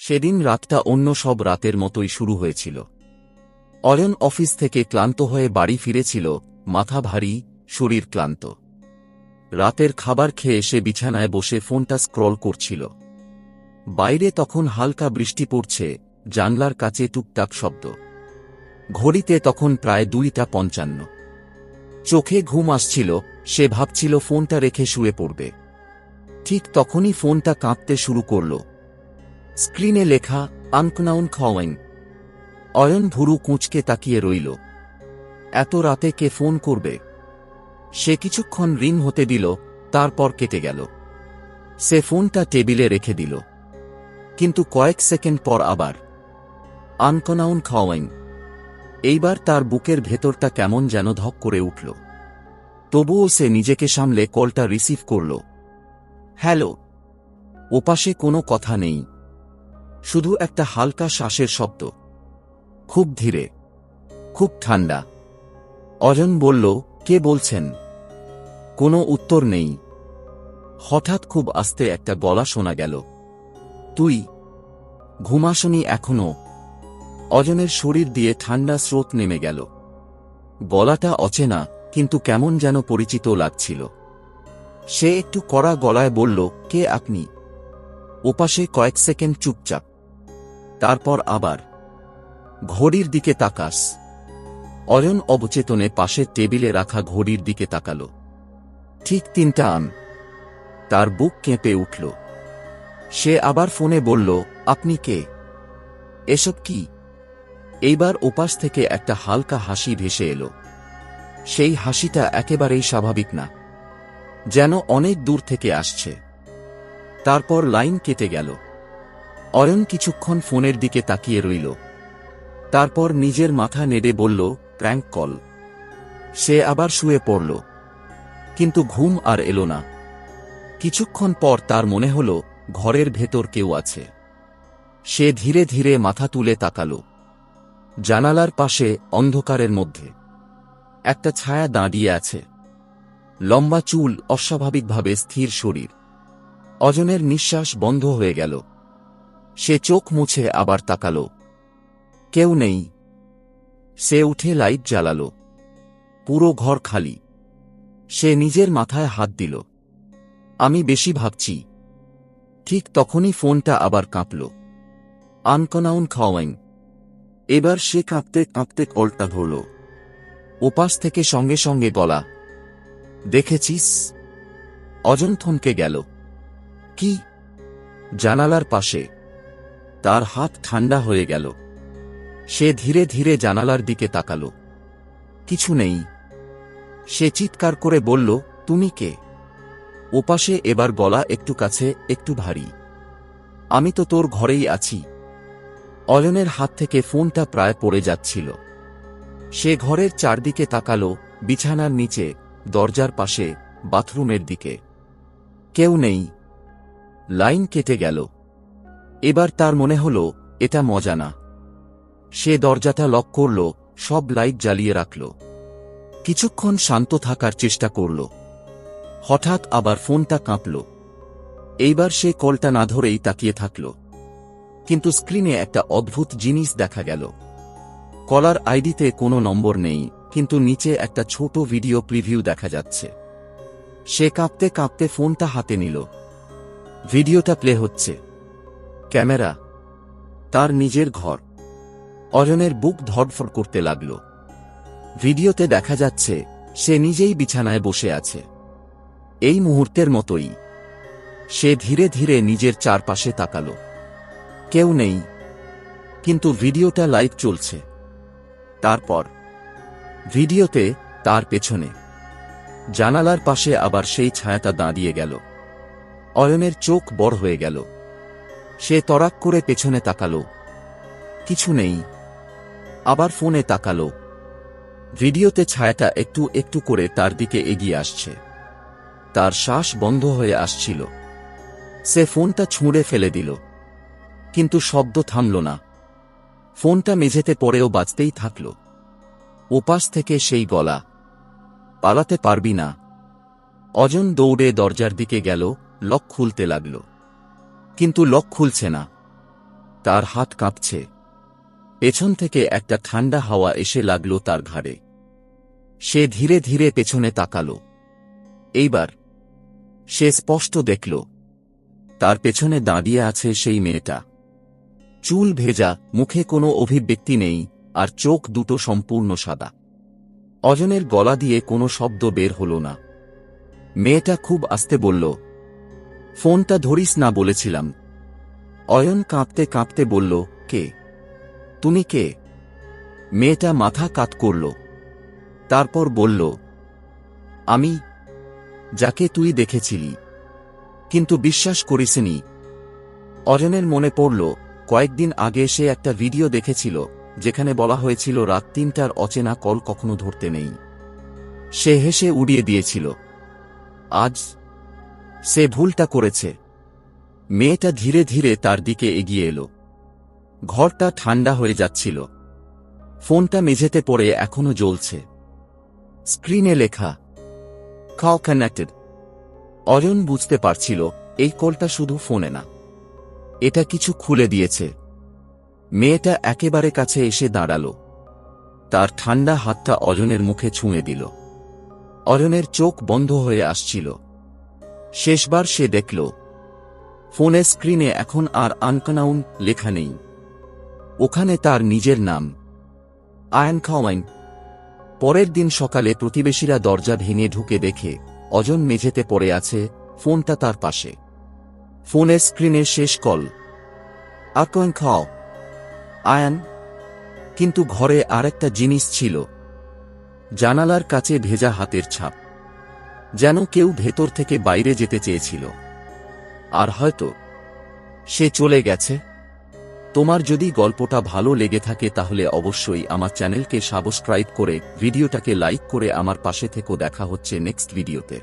সেদিন রাতটা অন্য সব রাতের মতোই শুরু হয়েছিল। অয়ন অফিস থেকে ক্লান্ত হয়ে বাড়ি ফিরেছিল, মাথা ভারী, শরীর ক্লান্ত। রাতের খাবার খেয়ে সে বিছানায় বসে ফোনটা স্ক্রল করছিল। বাইরে তখন হালকা বৃষ্টি পড়ছে, জানলার কাছে টুকটাক শব্দ। ঘড়িতে তখন প্রায় 2:55। চোখে ঘুম আসছিল, সে ভাবছিল ফোনটা রেখে শুয়ে পড়বে। ঠিক তখনই ফোনটা কাঁপতে শুরু করল। স্ক্রিনে লেখা আনকনাউন খাওয়াইন। অয়ন ভুরু কুঁচকে তাকিয়ে রইল। এত রাতে কে ফোন করবে? সে কিছুক্ষণ রিং হতে দিল, তারপর কেটে গেল। সে ফোনটা টেবিলে রেখে দিল। কিন্তু কয়েক সেকেন্ড পর আবার আনকনাউন খাওয়াইন। এইবার তার বুকের ভেতরটা কেমন যেন ধক করে উঠল। তবুও সে নিজেকে সামলে কলটা রিসিভ করল। হ্যালো। ওপাশে কোনো কথা নেই, শুধু একটা হালকা শ্বাসের শব্দ, খুব ধীরে, খুব ঠান্ডা। অয়ন বলল, কে বলছেন? কোনো উত্তর নেই। হঠাৎ খুব আস্তে একটা গলা শোনা গেল, তুই ঘুমাসনি এখনো? অয়নের শরীর দিয়ে ঠান্ডা স্রোত নেমে গেল। গলাটা অচেনা, কিন্তু কেমন যেন পরিচিত লাগছিল। সে একটু কড়া গলায় বলল, কে আপনি? ওপাশে কয়েক সেকেন্ড চুপচাপ। তারপর আবার ঘড়ির দিকে তাকাস। অয়ন অবচেতনে পাশের টেবিলে রাখা ঘড়ির দিকে তাকাল। ঠিক 3টা আম। তার বুক কেঁপে উঠল। সে আবার ফোনে বলল, আপনি কে? এসব কি? এইবার ওপাশ থেকে একটা হালকা হাসি ভেসে এলো। সেই হাসিটা একেবারেই স্বাভাবিক না, যেন অনেক দূর থেকে আসছে। তারপর লাইন কেটে গেল। অয়ন কিছুক্ষণ ফোনের দিকে তাকিয়ে রইল। তারপর নিজের মাথা নেড়ে বলল, প্র্যাঙ্ক কল। সে আবার শুয়ে পড়ল, কিন্তু ঘুম আর এলো না। কিছুক্ষণ পর তার মনে হল ঘরের ভেতর কেউ আছে। সে ধীরে ধীরে মাথা তুলে তাকাল। জানালার পাশে অন্ধকারের মধ্যে একটা ছায়া দাঁড়িয়ে আছে। লম্বা চুল, অস্বাভাবিকভাবে স্থির শরীর। অয়নের নিঃশ্বাস বন্ধ হয়ে গেল। সে চোখ মুছে আবার তাকাল। কেউ নেই। সে উঠে লাইট জ্বালাল। পুরো ঘর খালি। সে নিজের মাথায় হাত দিল। আমি বেশি ভাবছি। ঠিক তখনই ফোনটা আবার কাঁপল। আনকনাউন খাওয়াইন। এবার সে কাঁপতে কাঁপতে কলটা ধরল। ওপাশ থেকে সঙ্গে সঙ্গে গলা, দেখেছিস? অয়ন থমকে গেল। কি? জানালার পাশে। তার হাত ঠান্ডা হয়ে গেল। সে ধীরে ধীরে জানালার দিকে তাকাল। কিছু নেই। সে চিৎকার করে বলল, তুমি কে? ওপাশে এবার গলা একটু কাছে, একটু ভারী। আমি তো তোর ঘরেই আছি। অয়নের হাত থেকে ফোনটা প্রায় পড়ে যাচ্ছিল। সে ঘরের চারদিকে তাকাল, বিছানার নিচে, দরজার পাশে, বাথরুমের দিকে। কেউ নেই। লাইন কেটে গেল। এবার তার মনে হল এটা মজা না। সে দরজাটা লক করল, সব লাইট জ্বালিয়ে রাখল। কিছুক্ষণ শান্ত থাকার চেষ্টা করল। হঠাৎ আবার ফোনটা কাঁপল। এইবার সে কলটা না ধরেই তাকিয়ে থাকল। কিন্তু স্ক্রিনে একটা অদ্ভুত জিনিস দেখা গেল। কলার আইডিতে কোনো নম্বর নেই, কিন্তু নিচে একটা ছোট ভিডিও প্রিভিউ দেখা যাচ্ছে। সে কাঁপতে কাঁপতে ফোনটা হাতে নিল। ভিডিওটা প্লে হচ্ছে। ক্যামেরা। তার নিজের ঘর। অয়নের বুক ধড়ফড় করতে লাগল। ভিডিওতে দেখা যাচ্ছে সে নিজেই বিছানায় বসে আছে, এই মুহূর্তের মতোই। সে ধীরে ধীরে নিজের চারপাশে তাকাল। কেউ নেই, কিন্তু ভিডিওটা লাইভ চলছে। তারপর ভিডিওতে তার পেছনে জানালার পাশে আবার সেই ছায়াটা দাঁড়িয়ে গেল। অয়নের চোখ বড় হয়ে গেল। সে তড়াক করে পেছনে তাকাল। কিছু নেই। আবার ফোনে তাকাল। ভিডিওতে ছায়াটা একটু একটু করে তার দিকে এগিয়ে আসছে। তার শ্বাস বন্ধ হয়ে আসছিল। সে ফোনটা ছুঁড়ে ফেলে দিল, কিন্তু শব্দ থামল না। ফোনটা মেঝেতে পড়েও বাজতেই থাকল। ওপাশ থেকে সেই গলা, পালাতে পারবি না। অয়ন দৌড়ে দরজার দিকে গেল, লক খুলতে লাগল। কিন্তু লক খুলছে না। তার হাত কাঁপছে। পেছন থেকে একটা ঠান্ডা হাওয়া এসে লাগল তার ঘাড়ে। সে ধীরে ধীরে পেছনে তাকাল। এইবার সে স্পষ্ট দেখল, তার পেছনে দাঁড়িয়ে আছে সেই মেয়েটা। চুল ভেজা, মুখে কোনো অভিব্যক্তি নেই, আর চোখ দুটো সম্পূর্ণ সাদা। অজনের গলা দিয়ে কোনো শব্দ বের হল না। মেয়েটা খুব আস্তে বলল, ফোনটা ধরিস না বলেছিলাম। অয়ন কাঁপতে কাঁপতে বলল, কে? তুমি কে? মেয়েটা মাথা কাত করল। তারপর বলল, আমি, যাকে তুই দেখেছিলি, কিন্তু বিশ্বাস করিসনি। অজনের মনে পড়ল, কয়েকদিন আগে সে একটা ভিডিও দেখেছিল যেখানে বলা হয়েছিল রাত 3টার অচেনা কল কখনো ধরতে নেই। সে হেসে উড়িয়ে দিয়েছিল। আজ সে ভুলটা করেছে। মেয়েটা ধীরে ধীরে তার দিকে এগিয়ে এলো। ঘরটা ঠান্ডা হয়ে যাচ্ছিল। ফোনটা মেঝেতে পড়ে এখনো জ্বলছে। স্ক্রিনে লেখা, কল কানেক্টেড। অজন বুঝতে পারছিল এই কলটা শুধু ফোনে না, এটা কিছু খুলে দিয়েছে। মেয়েটা একেবারে কাছে এসে দাঁড়াল। তার ঠান্ডা হাতটা অজনের মুখে ছুঁয়ে দিল। অজনের চোখ বন্ধ হয়ে আসছিল। শেষবার সে দেখল, ফোনের স্ক্রিনে এখন আর আনকনাউন লেখা নেই। ওখানে তার নিজের নাম, আয়ান খাওয়াইন। পরের দিন সকালে প্রতিবেশীরা দরজা ভেঙে ঢুকে দেখে অজন মেঝেতে পড়ে আছে, ফোনটা তার পাশে। ফোনের স্ক্রিনে শেষ কল, আয়ান খাও, আয়ান। কিন্তু ঘরে আরেকটা জিনিস ছিল, জানালার কাছে ভেজা হাতের ছাপ, যেন কেউ ভেতর থেকে বাইরে যেতে চেয়েছিল। আর হয়তো সে চলে গেছে। তোমার যদি গল্পটা ভালো লেগে থাকে তাহলে অবশ্যই আমার চ্যানেলকে সাবস্ক্রাইব করে ভিডিওটাকে লাইক করে আমার পাশে থেকো। দেখা হচ্ছে নেক্সট ভিডিওতে।